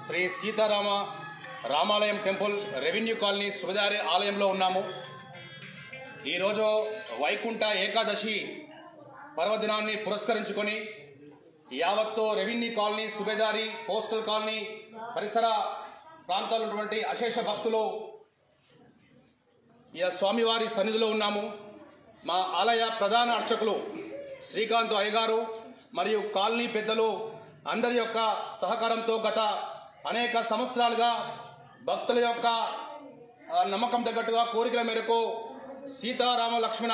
శ్రీ సీతారామ రామాలయం temple revenue colony Subedari ఆలయంలో ఉన్నాము. ఈరోజు వైకుంఠ ఏకాదశి పర్వదినాన్ని పురస్కరించుకొని యావత్తు revenue colony Subedari postal colony పరిసర ప్రాంతాల్లో ఉన్నటువంటి అశేష భక్తులు ఈ స్వామివారి సన్నిధిలో ఉన్నాము. మా ఆలయ ప్రధాన అర్చకులు శ్రీకాంత్ అయ్యగారు మరియు కాలనీ పెద్దలు అందరి యొక్క సహకారంతో గత అనేక సంవత్సరాలుగా భక్తుల యొక్క నమ్మకం తగ్గట్టుగా కోరికల మేరకు సీతారామ లక్ష్మణ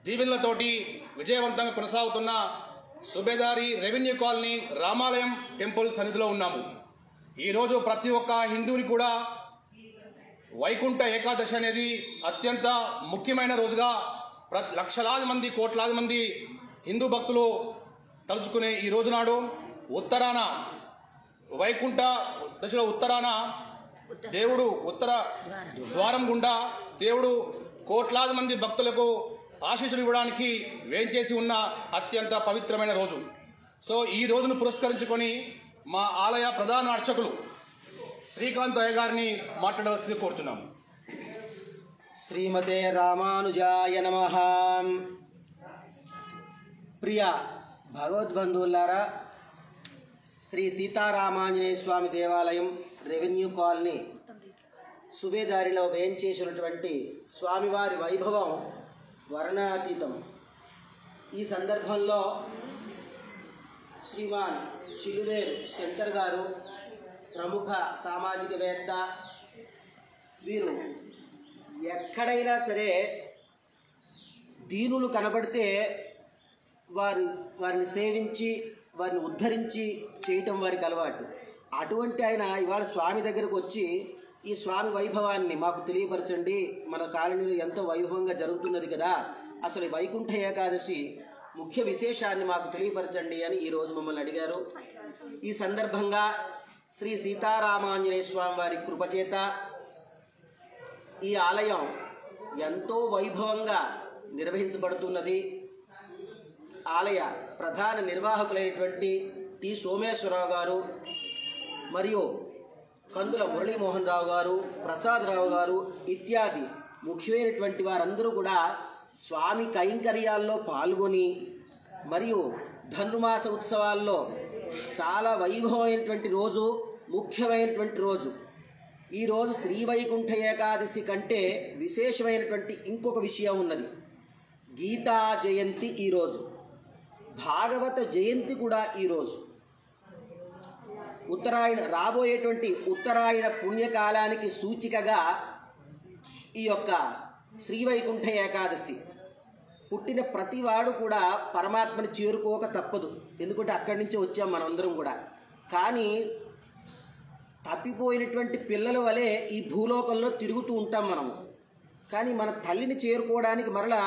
దీవెనలతోటి విజయవంతంగా కొనసాగుతున్న సుబేదారి రెవెన్యూ కాలనీ రామాలయం టెంపుల్ సన్నిధిలో ఉన్నాము. ఈరోజు ప్రతి ఒక్క హిందువుని కూడా వైకుంఠ ఏకాదశి అనేది అత్యంత ముఖ్యమైన రోజుగా లక్షలాది మంది కోట్లాది మంది హిందూ భక్తులు తలుచుకునే ఈ రోజు నాడు ఉత్తరాన వైకుంఠ దశలో ఉత్తరాన దేవుడు ఉత్తర ద్వారం గుండా దేవుడు కోట్లాది మంది భక్తులకు ఆశీస్సులు ఇవ్వడానికి వేంచేసి ఉన్న అత్యంత పవిత్రమైన రోజు. సో ఈ రోజును పురస్కరించుకొని మా ఆలయ ప్రధాన అర్చకులు శ్రీకాంత్ అయ్య గారిని మాట్లాడవలసింది కోరుచున్నాము. శ్రీమతే రామానుజాయ నమః. ప్రియ భగవద్బంధువులారా, శ్రీ సీతారామాంజనేయ స్వామి దేవాలయం రెవెన్యూ కాలనీ సుబేదారిలో వేంచేసినటువంటి స్వామివారి వైభవం వర్ణాతీతం. ఈ సందర్భంలో శ్రీమాన్ చిలువేరు శంకర్ గారు ప్రముఖ సామాజికవేత్త. వీరు ఎక్కడైనా సరే దీనులు కనబడితే వారిని సేవించి వారిని ఉద్ధరించి చేయటం వారికి అలవాటు. అటువంటి ఆయన ఇవాళ స్వామి దగ్గరకు వచ్చి ఈ స్వామి వైభవాన్ని మాకు తెలియపరచండి, మన కాలనీలో ఎంతో వైభవంగా జరుగుతున్నది కదా, అసలు వైకుంఠ ఏకాదశి ముఖ్య విశేషాన్ని మాకు తెలియపరచండి అని ఈరోజు మమ్మల్ని అడిగారు. ఈ సందర్భంగా శ్రీ సీతారామాంజనేయ స్వామి వారి కృపచేత ఈ ఆలయం ఎంతో వైభవంగా నిర్వహించబడుతున్నది. ఆలయ ప్రధాన నిర్వాహకులైనటువంటి టి సోమేశ్వరరావు గారు మరియు కందుల మురళీమోహన్ రావు గారు, ప్రసాదరావు గారు ఇత్యాది ముఖ్యమైనటువంటి వారందరూ కూడా స్వామి కైంకర్యాల్లో పాల్గొని మరియు ధనుర్మాస ఉత్సవాల్లో చాలా వైభవమైనటువంటి రోజు, ముఖ్యమైనటువంటి రోజు. ఈరోజు శ్రీ వైకుంఠ ఏకాదశి కంటే విశేషమైనటువంటి ఇంకొక విషయం ఉన్నది. గీతా జయంతి ఈరోజు, భాగవత జయంతి కూడా ఈరోజు. ఉత్తరాయణ రాబోయేటువంటి ఉత్తరాయణ పుణ్యకాలానికి సూచికగా ఈ యొక్క శ్రీ వైకుంఠ ఏకాదశి. పుట్టిన ప్రతివాడు కూడా పరమాత్మని చేరుకోక తప్పదు, ఎందుకంటే అక్కడి నుంచి వచ్చాం మనందరం కూడా. కానీ తప్పిపోయినటువంటి పిల్లల వలె ఈ భూలోకంలో తిరుగుతూ ఉంటాం మనము. కానీ మన తల్లిని చేరుకోవడానికి మరలా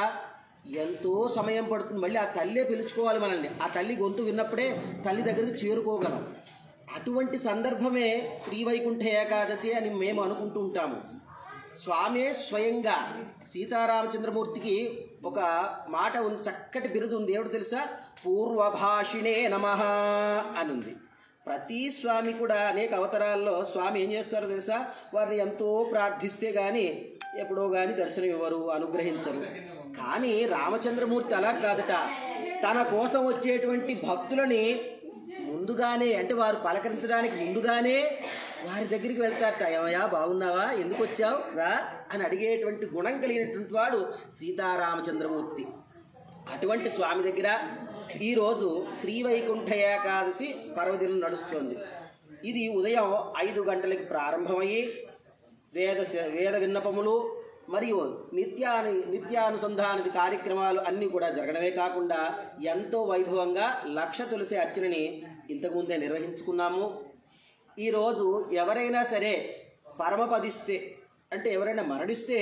ఎంతో సమయం పడుతుంది. మళ్ళీ ఆ తల్లే పిలుచుకోవాలి మనల్ని. ఆ తల్లి గొంతు విన్నప్పుడే తల్లి దగ్గరికి చేరుకోగలం. అటువంటి సందర్భమే శ్రీ వైకుంఠ ఏకాదశి అని మేము అనుకుంటూ ఉంటాము. స్వామే స్వయంగా సీతారామచంద్రమూర్తికి ఒక మాట ఉంది, చక్కటి బిరుదు ఉంది. ఏమిటో తెలుసా? పూర్వభాషిణే నమః అని ఉంది. ప్రతి స్వామి కూడా అనేక అవతారాల్లో స్వామి ఏం చేస్తారో తెలుసా? వారిని ఎంతో ప్రార్థిస్తే కానీ ఎప్పుడో కానీ దర్శనం ఇవ్వరు, అనుగ్రహించరు. కానీ రామచంద్రమూర్తి అలా కాదట. తన కోసం వచ్చేటువంటి భక్తులని ముందుగానే, అంటే వారు పలకరించడానికి ముందుగానే వారి దగ్గరికి వెళ్తారట. ఏమయ్యా బాగున్నావా, ఎందుకు వచ్చావు రా అని అడిగేటువంటి గుణం కలిగినటువంటి వాడు సీతారామచంద్రమూర్తి. అటువంటి స్వామి దగ్గర ఈరోజు శ్రీ వైకుంఠ ఏకాదశి పర్వదినం నడుస్తోంది. ఇది ఉదయం 5 గంటలకి ప్రారంభమయ్యి వేద విన్నపములు మరియు నిత్యానుసంధాన కార్యక్రమాలు అన్నీ కూడా జరగడమే కాకుండా ఎంతో వైభవంగా 1,00,000 తులసి అర్చనని ఇంతకుముందే నిర్వహించుకున్నాము. ఈరోజు ఎవరైనా సరే పరమపదిస్తే, అంటే ఎవరైనా మరణిస్తే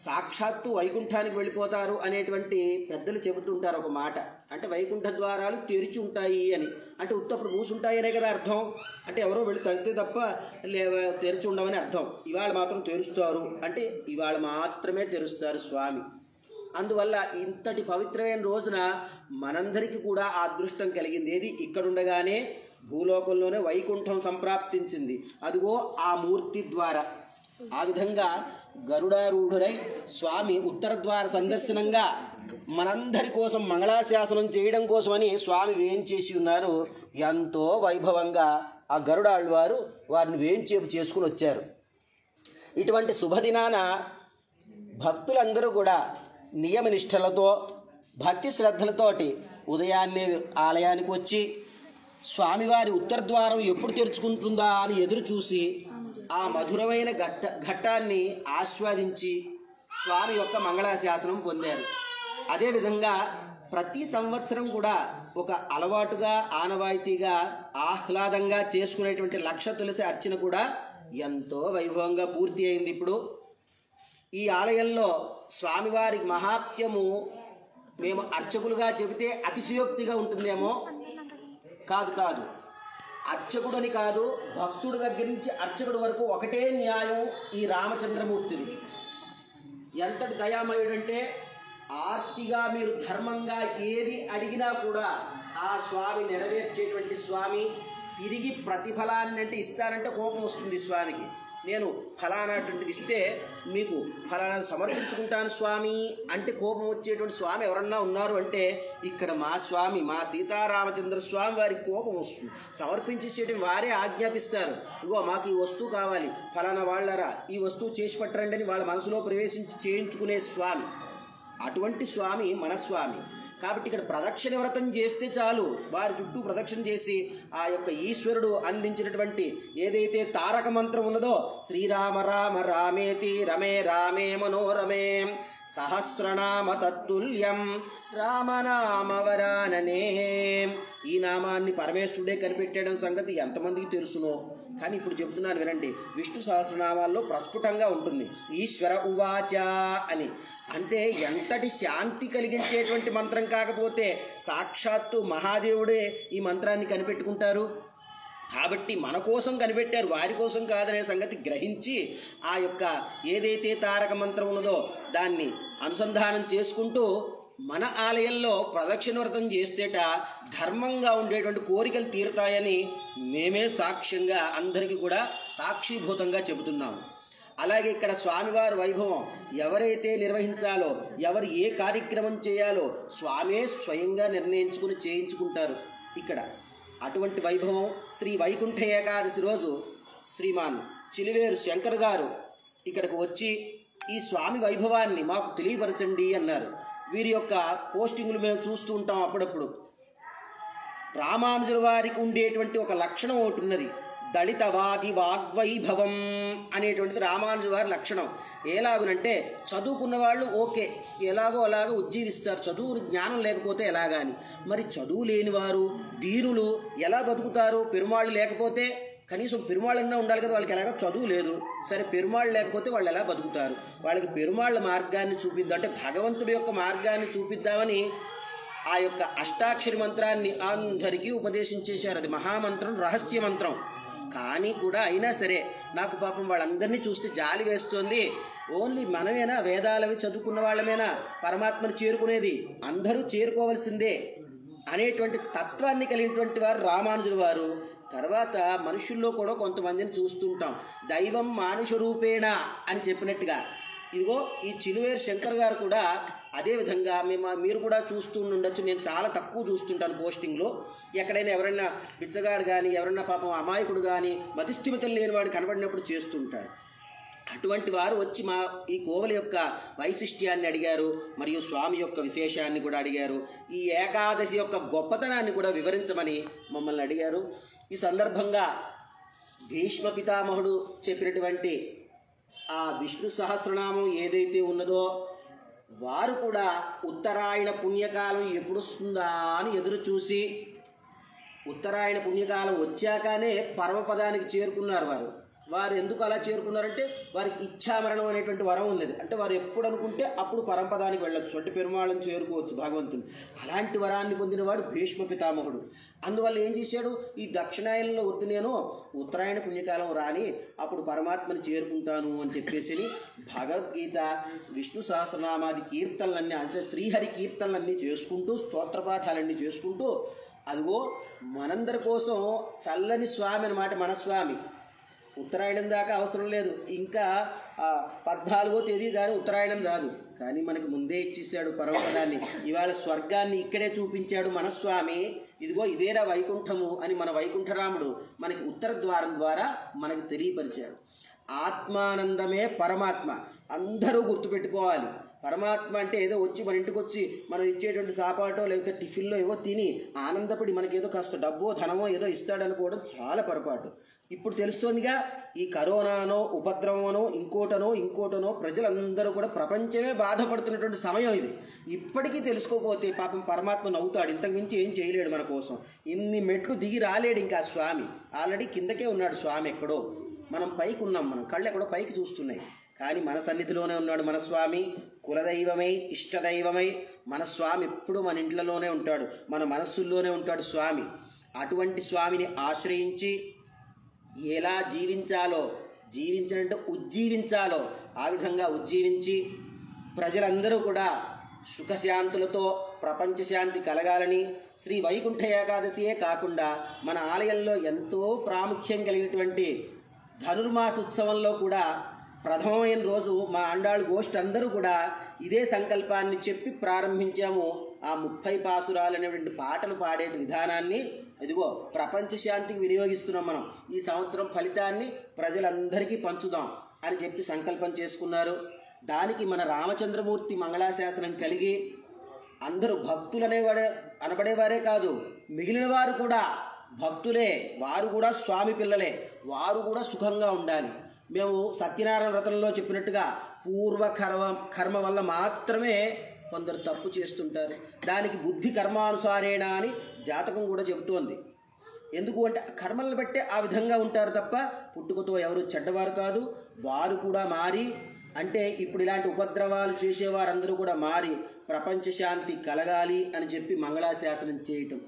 సాక్షాత్తు వైకుంఠానికి వెళ్ళిపోతారు అనేటువంటి పెద్దలు చెబుతుంటారు ఒక మాట. అంటే వైకుంఠ ద్వారాలు తెరిచి ఉంటాయి అని. అంటే ఉత్తప్పుడు మూసుంటాయి అనే కదా అర్థం. అంటే ఎవరో వెళ్ళి తడితే తప్ప తెరిచి ఉండవని అర్థం. ఇవాళ మాత్రం తెరుస్తారు, అంటే ఇవాళ మాత్రమే తెరుస్తారు స్వామి. అందువల్ల ఇంతటి పవిత్రమైన రోజున మనందరికీ కూడా ఆ అదృష్టం కలిగింది. ఏది ఇక్కడుండగానే భూలోకంలోనే వైకుంఠం సంప్రాప్తించింది, అదిగో ఆ మూర్తి ద్వారా. ఆ విధంగా గరుడారూఢుడై స్వామి ఉత్తర ద్వార సందర్శనంగా మనందరి కోసం మంగళాశాసనం చేయడం కోసమని స్వామి వేంచేసి ఉన్నారు. ఎంతో వైభవంగా ఆ గరుడాళ్వారు వారిని వేంచేపు చేసుకుని వచ్చారు. ఇటువంటి శుభదినాన భక్తులందరూ కూడా నియమనిష్టలతో భక్తి శ్రద్ధలతోటి ఉదయాన్నే ఆలయానికి వచ్చి స్వామివారి ఉత్తర ద్వారం ఎప్పుడు తెరుచుకుంటుందా అని ఎదురు చూసి ఆ మధురమైన ఘట్టాన్ని ఆస్వాదించి స్వామి యొక్క మంగళాశాసనం పొందారు. అదేవిధంగా ప్రతి సంవత్సరం కూడా ఒక అలవాటుగా ఆనవాయితీగా ఆహ్లాదంగా చేసుకునేటువంటి లక్ష తులసి అర్చన కూడా ఎంతో వైభవంగా పూర్తి అయింది. ఇప్పుడు ఈ ఆలయంలో స్వామివారి మహాత్మ్యము మేము అర్చకులుగా చెబితే అతిశయోక్తిగా ఉంటుందేమో. కాదు, అర్చకుడని కాదు, భక్తుడి దగ్గర నుంచి అర్చకుడి వరకు ఒకటే న్యాయం ఈ రామచంద్రమూర్తిది. ఎంతటి దయామయుడంటే ఆర్తిగా మీరు ధర్మంగా ఏది అడిగినా కూడా ఆ స్వామి నెరవేర్చేటువంటి స్వామి. తిరిగి ప్రతిఫలాన్ని అంటే ఇస్తానంటే కోపం వస్తుంది స్వామికి. నేను ఫలానాటువంటిది ఇస్తే మీకు ఫలానా సమర్పించుకుంటాను స్వామి అంటే కోపం వచ్చేటువంటి స్వామి ఎవరన్నా ఉన్నారు అంటే ఇక్కడ మా స్వామి, మా సీతారామచంద్ర స్వామి వారికి కోపం వస్తుంది. సమర్పించేసేటువంటి వారే ఆజ్ఞాపిస్తారు, ఇగో మాకు ఈ వస్తువు కావాలి, ఫలానా వాళ్ళరా ఈ వస్తువు చేసి పట్టరండి అని వాళ్ళ మనసులో ప్రవేశించి చేయించుకునే స్వామి. అటువంటి స్వామి మన స్వామి. కాబట్టి ఇక్కడ ప్రదక్షిణ వ్రతం చేస్తే చాలు, వారి చుట్టూ ప్రదక్షిణ చేసి ఆ యొక్క ఈశ్వరుడు అందించినటువంటి ఏదైతే తారక మంత్రం ఉన్నదో, శ్రీరామ రామ రామేతి రమే రామే మనోరమే సహస్రనామ తత్తుల్యం రామనామవరాననే, ఈ నామాన్ని పరమేశ్వరుడే కనిపెట్టాడని సంగతి ఎంతమందికి తెలుసునో. కానీ ఇప్పుడు చెబుతున్నాను వినండి. విష్ణు సహస్రనామాల్లో ప్రస్ఫుటంగా ఉంటుంది ఈశ్వర ఉవాచ అని. అంటే ఎంతటి శాంతి కలిగించేటువంటి మంత్రం కాకపోతే సాక్షాత్తు మహాదేవుడే ఈ మంత్రాన్ని కనిపెట్టుకుంటారు. కాబట్టి మన కోసం కనిపెట్టారు, వారి కోసం కాదనే సంగతి గ్రహించి ఆ యొక్క ఏదైతే తారక మంత్రం ఉన్నదో దాన్ని అనుసంధానం చేసుకుంటూ మన ఆలయంలో ప్రదక్షిణ వ్రతం చేస్తేట ధర్మంగా ఉండేటువంటి కోరికలు తీరుతాయని మేమే సాక్ష్యంగా అందరికీ కూడా సాక్షిభూతంగా చెబుతున్నాము. అలాగే ఇక్కడ స్వామివారి వైభవం ఎవరైతే నిర్వహించాలో, ఎవరు ఏ కార్యక్రమం చేయాలో స్వామే స్వయంగా నిర్ణయించుకుని చేయించుకుంటారు ఇక్కడ. అటువంటి వైభవం శ్రీ వైకుంఠ ఏకాదశి రోజు శ్రీమాన్ చిలివేరు శంకర్ గారు ఇక్కడికి వచ్చి ఈ స్వామి వైభవాన్ని మాకు తెలియపరచండి అన్నారు. వీరి యొక్క పోస్టింగ్లు మేము చూస్తూ ఉంటాం అప్పుడప్పుడు. రామానుజుల వారికి ఉండేటువంటి ఒక లక్షణం ఒకటి ఉన్నది, దళితవాది వాగ్వైభవం అనేటువంటిది రామానుజు వారి లక్షణం. ఎలాగునంటే చదువుకున్న వాళ్ళు ఓకే, ఎలాగో అలాగో ఉజ్జీవిస్తారు, చదువు జ్ఞానం లేకపోతే ఎలాగాని. మరి చదువు లేని వారు దీనులు ఎలా బతుకుతారు? పెరుమాళ్ళు లేకపోతే కనీసం పెరుమాళ్ళన్నా ఉండాలి కదా, వాళ్ళకి ఎలాగో చదువు లేదు. సరే పెరుమాళ్ళు లేకపోతే వాళ్ళు ఎలా బతుకుతారు? వాళ్ళకి పెరుమాళ్ళ మార్గాన్ని చూపిద్దాం అంటే భగవంతుడి యొక్క మార్గాన్ని చూపిద్దామని ఆ యొక్క అష్టాక్షరి మంత్రాన్ని అందరికీ ఉపదేశించేశారు. అది మహామంత్రం, రహస్య మంత్రం. కానీ కూడా అయినా సరే నాకు పాపం వాళ్ళందరినీ చూస్తే జాలి వేస్తోంది. ఓన్లీ మనమేనా వేదాలవి చదువుకున్న వాళ్ళమేనా పరమాత్మను చేరుకునేది? అందరూ చేరుకోవాల్సిందే అనేటువంటి తత్వాన్ని కలిగినటువంటి వారు రామానుజుల వారు. తర్వాత మనుషుల్లో కూడా కొంతమందిని చూస్తుంటాం, దైవం మానుష రూపేణ అని చెప్పినట్టుగా. ఇదిగో ఈ చిలువేరు శంకర్ గారు కూడా అదేవిధంగా మీరు కూడా చూస్తూ ఉండొచ్చు. నేను చాలా తక్కువ చూస్తుంటాను పోస్టింగ్లో. ఎక్కడైనా ఎవరైనా బిచ్చగాడు కానీ ఎవరైనా పాపం అమాయకుడు కానీ మతిస్థిమితం లేనివాడు కనబడినప్పుడు చేస్తుంటాడు. అటువంటి వారు వచ్చి మా ఈ కోవల యొక్క వైశిష్ట్యాన్ని అడిగారు, మరియు స్వామి యొక్క విశేషాన్ని కూడా అడిగారు. ఈ ఏకాదశి యొక్క గొప్పతనాన్ని కూడా వివరించమని మమ్మల్ని అడిగారు. ఈ సందర్భంగా భీష్మ పితామహుడు చెప్పినటువంటి ఆ విష్ణు సహస్రనామం ఏదైతే ఉన్నదో వారు కూడా ఉత్తరాయణ పుణ్యకాలం ఎప్పుడు వస్తుందా అని ఎదురు చూసి ఉత్తరాయణ పుణ్యకాలం వచ్చాకనే పరమపదానికి చేరుకున్నారు వారు. వారు ఎందుకు అలా చేరుకున్నారంటే వారికి ఇచ్ఛామరణం అనేటువంటి వరం ఉన్నది. అంటే వారు ఎప్పుడు అనుకుంటే అప్పుడు పరంపదానికి వెళ్ళొచ్చు, అంటే పెరుమాళను చేరుకోవచ్చు భగవంతుని. అలాంటి వరాన్ని పొందినవాడు భీష్మ పితామహుడు. అందువల్ల ఏం చేశాడు, ఈ దక్షిణాయనంలో వద్దు, నేను ఉత్తరాయణ పుణ్యకాలం రాని అప్పుడు పరమాత్మని చేరుకుంటాను అని చెప్పేసి భగవద్గీత, విష్ణు సహస్రనామాది కీర్తనలన్నీ, అంటే శ్రీహరి కీర్తనలన్నీ చేసుకుంటూ, స్తోత్రపాఠాలన్నీ చేసుకుంటూ, అదిగో మనందరి కోసం చల్లని స్వామి అన్నమాట మన స్వామి. ఉత్తరాయణం దాకా అవసరం లేదు, ఇంకా 14వ తేదీ కానీ ఉత్తరాయణం రాదు, కానీ మనకి ముందే ఇచ్చేసాడు పరమపదాన్ని. ఇవాళ స్వర్గాన్ని ఇక్కడే చూపించాడు మన స్వామి. ఇదిగో ఇదేరా వైకుంఠము అని మన వైకుంఠరాముడు మనకి ఉత్తర ద్వారం ద్వారా మనకి తెలియపరిచాడు. ఆత్మానందమే పరమాత్మ, అందరూ గుర్తుపెట్టుకోవాలి. పరమాత్మ అంటే ఏదో వచ్చి మన ఇంటికి వచ్చి మనం ఇచ్చేటువంటి సాపాటో లేకపోతే టిఫిన్లో ఏవో తిని ఆనందపడి మనకేదో కాస్త డబ్బో ధనమో ఏదో ఇస్తాడనుకోవడం చాలా పొరపాటు. ఇప్పుడు తెలుస్తోందిగా, ఈ కరోనానో ఉపద్రవమనో ఇంకోటనో ప్రజలందరూ కూడా ప్రపంచమే బాధపడుతున్నటువంటి సమయం ఇది. ఇప్పటికీ తెలుసుకోకపోతే పాపం పరమాత్మ నవ్వుతాడు, ఇంతకు మించి ఏం చేయలేడు మన కోసం. ఇన్ని మెట్లు దిగి రాలేడు ఇంకా స్వామి, ఆల్రెడీ కిందకే ఉన్నాడు స్వామి ఎక్కడో. మనం పైకి ఉన్నాం, మనం కళ్ళు ఎక్కడో పైకి చూస్తున్నాయి, కానీ మన సన్నిధిలోనే ఉన్నాడు మన స్వామి. కులదైవమై ఇష్టదైవమై మన స్వామి ఎప్పుడు మన ఇంట్లోనే ఉంటాడు, మన మనస్సుల్లోనే ఉంటాడు స్వామి. అటువంటి స్వామిని ఆశ్రయించి ఎలా జీవించాలంటే ఉజ్జీవించాలో ఆ విధంగా ఉజ్జీవించి ప్రజలందరూ కూడా సుఖశాంతులతో ప్రపంచ శాంతి కలగాలని శ్రీ వైకుంఠ ఏకాదశియే కాకుండా మన ఆలయంలో ఎంతో ప్రాముఖ్యం కలిగినటువంటి ధనుర్మాసోత్సవంలో కూడా ప్రథమమైన రోజు మా అండాళ్ళు గోష్ఠి అందరూ కూడా ఇదే సంకల్పాన్ని చెప్పి ప్రారంభించాము. ఆ 30 పాసురాలు అనేటువంటి పాటలు పాడే విధానాన్ని ఇదిగో ప్రపంచ శాంతికి వినియోగిస్తున్నాం మనం. ఈ సంవత్సరం ఫలితాన్ని ప్రజలందరికీ పంచుదాం అని చెప్పి సంకల్పం చేసుకున్నారు. దానికి మన రామచంద్రమూర్తి మంగళాశాసనం కలిగి అందరూ భక్తులు అనబడేవారే కాదు, మిగిలిన వారు కూడా భక్తులే, వారు కూడా స్వామి పిల్లలే, వారు కూడా సుఖంగా ఉండాలి. మేము సత్యనారాయణ వ్రతంలో చెప్పినట్టుగా పూర్వ కర్మ వల్ల మాత్రమే కొందరు తప్పు చేస్తుంటారు, దానికి బుద్ధి కర్మానుసారేణ అని జాతకం కూడా చెబుతోంది. ఎందుకు అంటే కర్మలను బట్టే ఆ విధంగా ఉంటారు తప్ప పుట్టుకతో ఎవరు చెడ్డవారు కాదు. వారు కూడా మారి, అంటే ఇప్పుడు ఇలాంటి ఉపద్రవాలు చేసేవారందరూ కూడా మారి ప్రపంచ శాంతి కలగాలి అని చెప్పి మంగళాశాసనం చేయటం.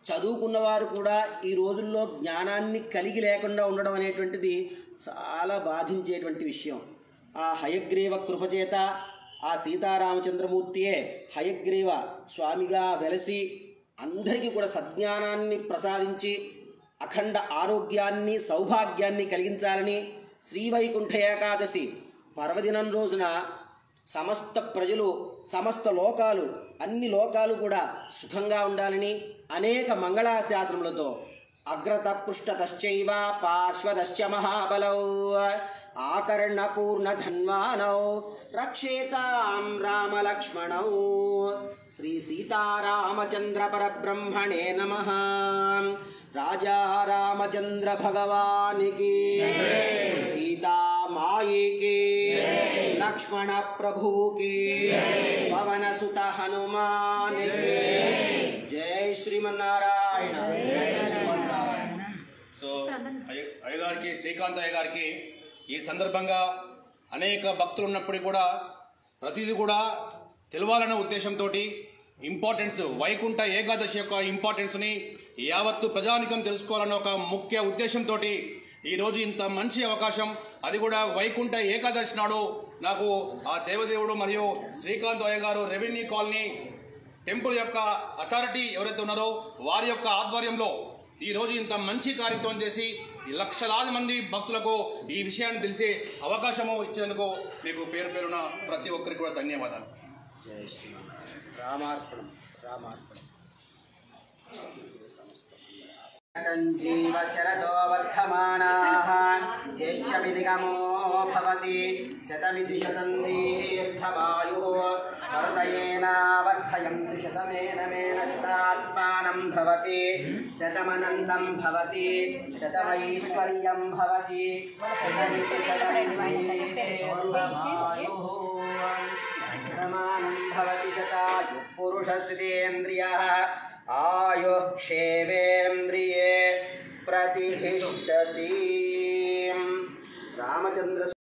చదువుకున్నవారు కూడా ఈ రోజుల్లో జ్ఞానాన్ని కలిగి లేకుండా ఉండడం అనేటువంటిది చాలా బాధించేటువంటి విషయం. ఆ హయగ్రీవ కృపచేత ఆ సీతారామచంద్రమూర్తియే హయగ్రీవ స్వామిగా వెలసి అందరికీ కూడా సజ్ఞానాన్ని ప్రసాదించి అఖండ ఆరోగ్యాన్ని సౌభాగ్యాన్ని కలిగించాలని శ్రీవైకుంఠ ఏకాదశి పర్వదినం రోజున సమస్త ప్రజలు, సమస్త లోకాలు, అన్ని లోకాలు కూడా సుఖంగా ఉండాలని అనేక మంగళాశాసనములతో అగ్రత పృష్ఠతశ్చైవ పార్శ్వదశ్చ మహాబలౌ ఆకర్ణపూర్ణ ధన్వానౌ రక్షేతాం రామలక్ష్మణౌ శ్రీ సీతారామచంద్ర పరబ్రహ్మణే నమః. రాజా రామచంద్ర భగవానికి, సీతా మాయికి, లక్ష్మణ ప్రభుకి, పవన సుత హనుమానికి జై శ్రీమన్నారాయణ. సో అయ్యగారికి, శ్రీకాంత్ అయ్యగారికి ఈ సందర్భంగా అనేక భక్తులు ఉన్నప్పటికీ కూడా ప్రతిదీ కూడా తెలవాలనే ఉద్దేశంతో ఇంపార్టెన్స్, వైకుంఠ ఏకాదశి యొక్క ఇంపార్టెన్స్ని యావత్తు ప్రజానికం తెలుసుకోవాలన్న ఒక ముఖ్య ఉద్దేశంతో ఈరోజు ఇంత మంచి అవకాశం, అది కూడా వైకుంఠ ఏకాదశి నాడు నాకు ఆ దేవదేవుడు మరియు శ్రీకాంత్ అయ్యగారు రెవెన్యూ కాలనీ టెంపుల్ యొక్క అథారిటీ ఎవరైతే ఉన్నారో వారి యొక్క ఆధ్వర్యంలో ఈరోజు ఇంత మంచి కార్యక్రమం చేసి లక్షలాది మంది భక్తులకు ఈ విషయాన్ని తెలిసే అవకాశము ఇచ్చినందుకు మీకు పేరు పేరున ప్రతి ఒక్కరికి కూడా ధన్యవాదాలు. జై శ్రీమన్నారాయణ. రామార్పణం రామార్పణం. జీవ శరదో వర్ధమానాః జ్యేష్ఠమిదిగమో భవతి శతమితి శతం దీర్ఘమాయుః వర్ధయేన వర్ధయంతి శతమేన శతాత్మానం భవతి శతమనంతం భవతి శతమైశ్వర్యం భవతి శతమానం భవతి శతాయుః పురుషస్యేంద్రియః ఆయుః క్షేవేంద్రియే ప్రతిష్ఠతి. రామచంద్ర